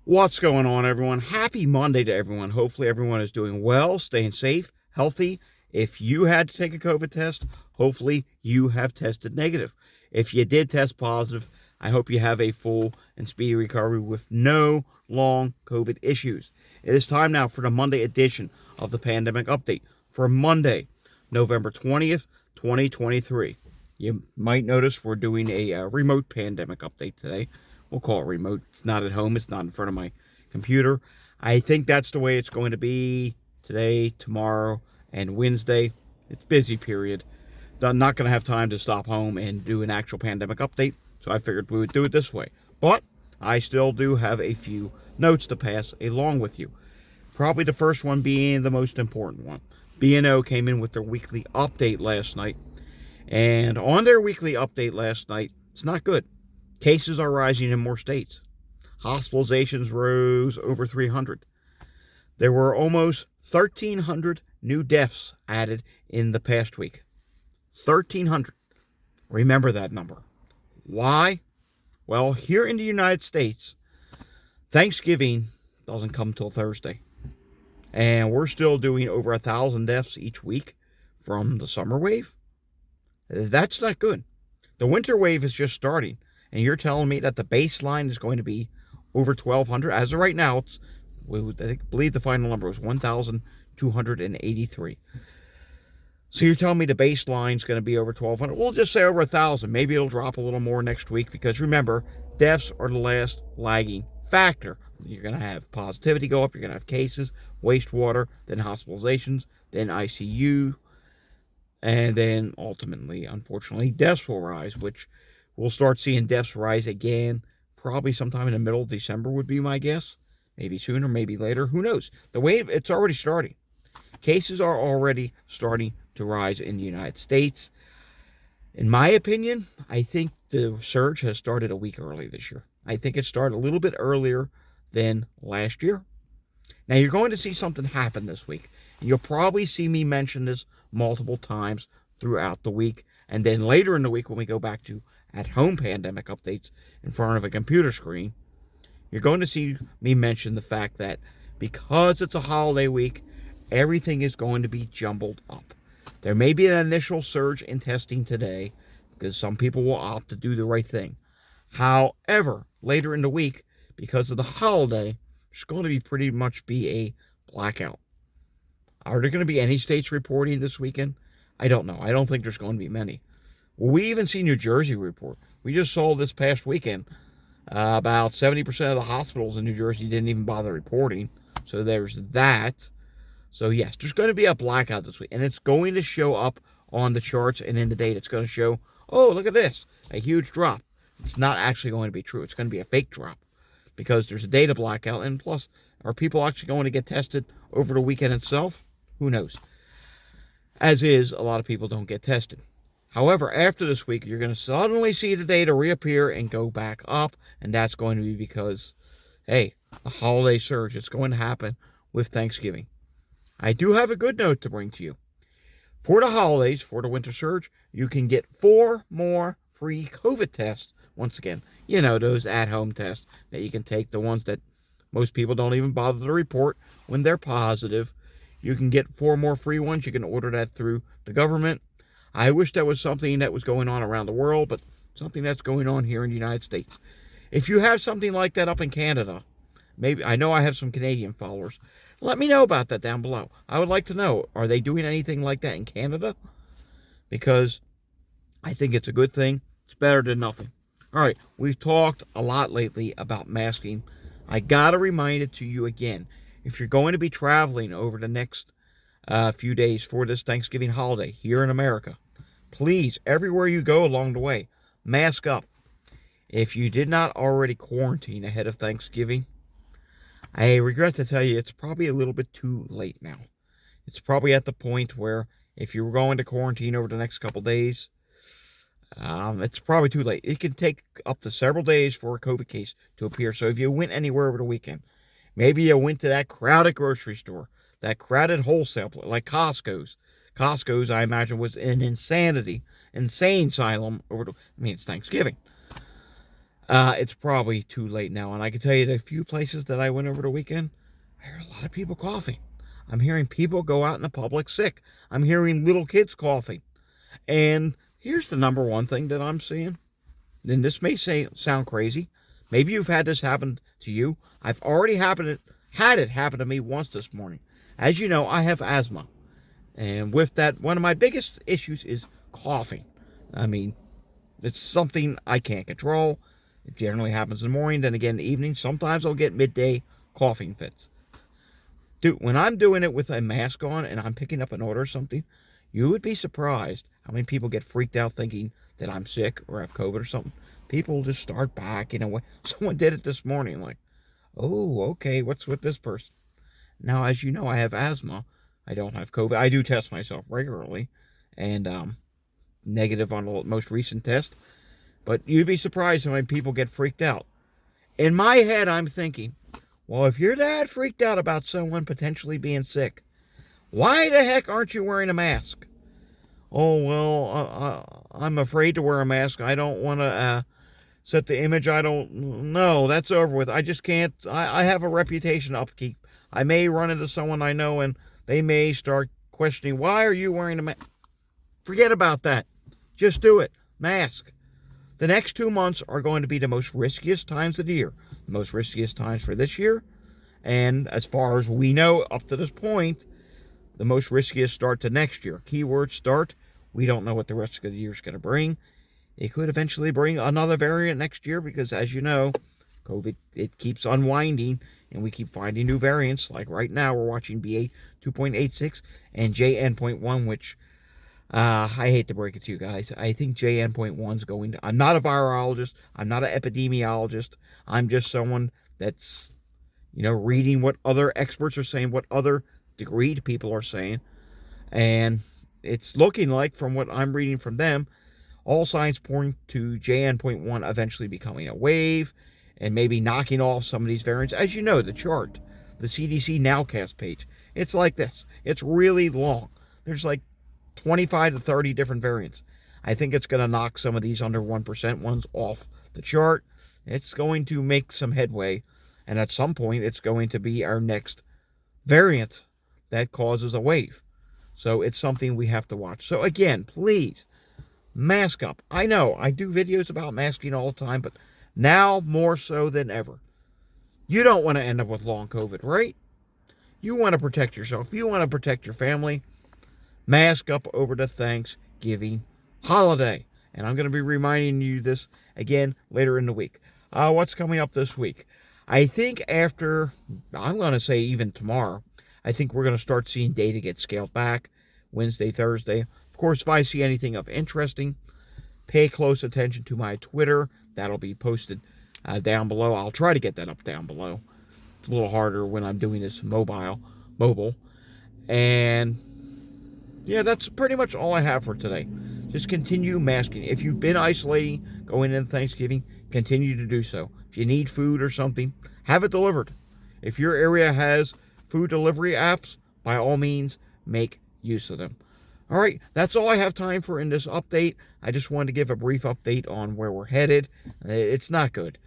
What's going on, everyone? Happy Monday to everyone. Hopefully, everyone is doing well, staying safe, healthy. If you had to take a COVID test, hopefully you have tested negative. If you did test positive, I hope you have a full and speedy recovery with no long COVID issues. It is time now for the Monday edition of the Pandemic Update for Monday, November 20th, 2023. You might notice we're doing a remote pandemic update today. We'll call it remote. It's not at home. It's not in front of my computer. I think that's the way it's going to be today, tomorrow, and Wednesday. It's busy period. I'm not going to have time to stop home and do an actual pandemic update, so I figured we would do it this way. But I still do have a few notes to pass along with you. Probably the first one being the most important one. B&O came in with their weekly update last night. And on their weekly update last night, it's not good. Cases are rising in more states. Hospitalizations rose over 300. There were almost 1,300 new deaths added in the past week. 1,300. Remember that number. Why? Well, here in the United States, Thanksgiving doesn't come till Thursday. And we're still doing over 1,000 deaths each week from the summer wave. That's not good. The winter wave is just starting. And you're telling me that the baseline is going to be over 1,200? As of right now, I believe the final number was 1,283. So you're telling me the baseline is going to be over 1,200? We'll just say over 1,000. Maybe it'll drop a little more next week because remember, deaths are the last lagging factor. You're going to have positivity go up. You're going to have cases, wastewater, then hospitalizations, then ICU, and then ultimately, unfortunately, deaths will rise, which we'll start seeing deaths rise again, probably sometime in the middle of December would be my guess. Maybe sooner, maybe later. Who knows? The wave, it's already starting. Cases are already starting to rise in the United States. In my opinion, I think the surge has started a week early this year. I think it started a little bit earlier than last year. Now, you're going to see something happen this week. And you'll probably see me mention this multiple times throughout the week. And then later in the week, when we go back to at-home pandemic updates in front of a computer screen, you're going to see me mention the fact that because it's a holiday week, everything is going to be jumbled up. There may be an initial surge in testing today because some people will opt to do the right thing. However, later in the week, because of the holiday, there's going to be pretty much be a blackout. Are there going to be any states reporting this weekend? I don't know. I don't think there's going to be many. Well, we even see New Jersey report. We just saw this past weekend about 70% of the hospitals in New Jersey didn't even bother reporting. So there's that. So yes, there's going to be a blackout this week. And it's going to show up on the charts and in the data. It's going to show, oh, look at this, a huge drop. It's not actually going to be true. It's going to be a fake drop because there's a data blackout. And plus, are people actually going to get tested over the weekend itself? Who knows? As is, a lot of people don't get tested. However, after this week, you're going to suddenly see the data reappear and go back up, and that's going to be because, hey, the holiday surge, it's going to happen with Thanksgiving. I do have a good note to bring to you. For the holidays, for the winter surge, you can get 4 more free COVID tests. Once again, you know, those at-home tests that you can take, the ones that most people don't even bother to report when they're positive. You can get 4 more free ones. You can order that through the government. I wish that was something that was going on around the world, but something that's going on here in the United States. If you have something like that up in Canada, maybe, I know I have some Canadian followers, let me know about that down below. I would like to know, are they doing anything like that in Canada? Because I think it's a good thing. It's better than nothing. All right, we've talked a lot lately about masking. I got to remind it to you again. If you're going to be traveling over the next few days for this Thanksgiving holiday here in America, please, everywhere you go along the way, mask up. If you did not already quarantine ahead of Thanksgiving, I regret to tell you it's probably a little bit too late now. It's probably at the point where if you were going to quarantine over the next couple days, it's probably too late. It can take up to several days for a COVID case to appear. So if you went anywhere over the weekend, maybe you went to that crowded grocery store, that crowded wholesale place, like Costco's. Costco's, I imagine, was an insane asylum over the, it's Thanksgiving. It's probably too late now. And I can tell you the few places that I went over the weekend, I heard a lot of people coughing. I'm hearing people go out in the public sick. I'm hearing little kids coughing. And here's the number one thing that I'm seeing. And this may sound crazy. Maybe you've had this happen to you. I've already had it happen to me once this morning. As you know, I have asthma. And with that, one of my biggest issues is coughing. I mean, it's something I can't control. It generally happens in the morning, then again in the evening. Sometimes I'll get midday coughing fits. Dude, when I'm doing it with a mask on and I'm picking up an order or something, you would be surprised how many people get freaked out thinking that I'm sick or have COVID or something. People just start backing away. Someone did it this morning, like, oh, okay, what's with this person? Now, as you know, I have asthma. I don't have COVID. I do test myself regularly, and negative on the most recent test. But you'd be surprised how many people get freaked out. In my head, I'm thinking, well, if you're that freaked out about someone potentially being sick, why the heck aren't you wearing a mask? Oh, well, I'm afraid to wear a mask. I don't want to set the image. I don't know. That's over with. I just can't. I have a reputation to upkeep. I may run into someone I know and they may start questioning, why are you wearing a mask? Forget about that. Just do it. Mask. The next 2 months are going to be the most riskiest times of the year. The most riskiest times for this year. And as far as we know, up to this point, the most riskiest start to next year. Keyword start. We don't know what the rest of the year is going to bring. It could eventually bring another variant next year because, as you know, COVID, it keeps unwinding and we keep finding new variants. Like right now, we're watching BA 2.86 and JN.1, which I hate to break it to you guys. I think JN.1 is going to... I'm not a virologist. I'm not an epidemiologist. I'm just someone that's, reading what other experts are saying, what other degreed people are saying. And it's looking like, from what I'm reading from them, all signs point to JN.1 eventually becoming a wave and maybe knocking off some of these variants. As you know, the chart, the CDC Nowcast page, it's like this. It's really long. There's like 25 to 30 different variants. I think it's going to knock some of these under 1% ones off the chart. It's going to make some headway. And at some point, it's going to be our next variant that causes a wave. So it's something we have to watch. So again, please, mask up. I know I do videos about masking all the time, but now more so than ever. You don't want to end up with long COVID, right? You want to protect yourself. You want to protect your family. Mask up over the Thanksgiving holiday. And I'm going to be reminding you this again later in the week. What's coming up this week? I think after, I'm going to say even tomorrow, I think we're going to start seeing data get scaled back Wednesday, Thursday. Of course, if I see anything of interesting, pay close attention to my Twitter. That'll be posted down below. I'll try to get that up down below. It's a little harder when I'm doing this mobile. And yeah, that's pretty much all I have for today. Just continue masking. If you've been isolating going into Thanksgiving, continue to do so. If you need food or something, have it delivered. If your area has food delivery apps, by all means, make use of them. All right, that's all I have time for in this update. I just wanted to give a brief update on where we're headed. It's not good.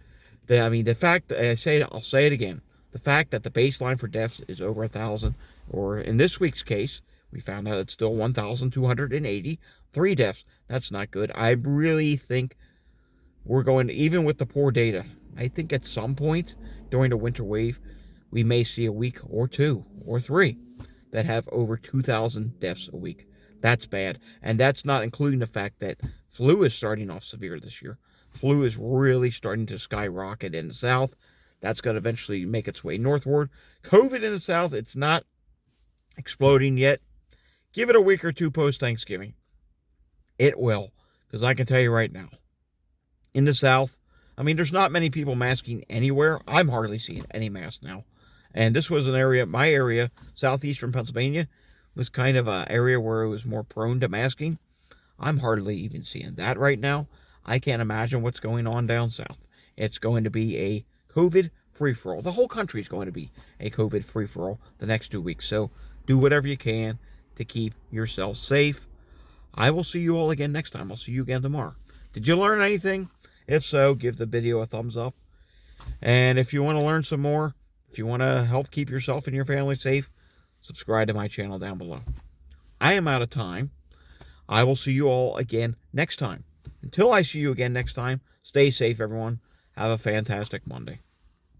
The fact that I'll say it again. The fact that the baseline for deaths is over 1,000, or in this week's case, we found out it's still 1,283 deaths. That's not good. I really think we're going to, even with the poor data, I think at some point during the winter wave, we may see a week or two or three that have over 2,000 deaths a week. That's bad. And that's not including the fact that flu is starting off severe this year. Flu is really starting to skyrocket in the south. That's going to eventually make its way northward. COVID in the south, it's not exploding yet. Give it a week or two post-Thanksgiving. It will. Because I can tell you right now, in the south, there's not many people masking anywhere. I'm hardly seeing any masks now. And this was my area, southeastern Pennsylvania, was kind of an area where it was more prone to masking. I'm hardly even seeing that right now. I can't imagine what's going on down south. It's going to be a COVID free-for-all. The whole country is going to be a COVID free-for-all the next 2 weeks. So do whatever you can to keep yourself safe. I will see you all again next time. I'll see you again tomorrow. Did you learn anything? If so, give the video a thumbs up. And if you want to learn some more, if you want to help keep yourself and your family safe, subscribe to my channel down below. I am out of time. I will see you all again next time. Until I see you again next time, stay safe, everyone. Have a fantastic Monday.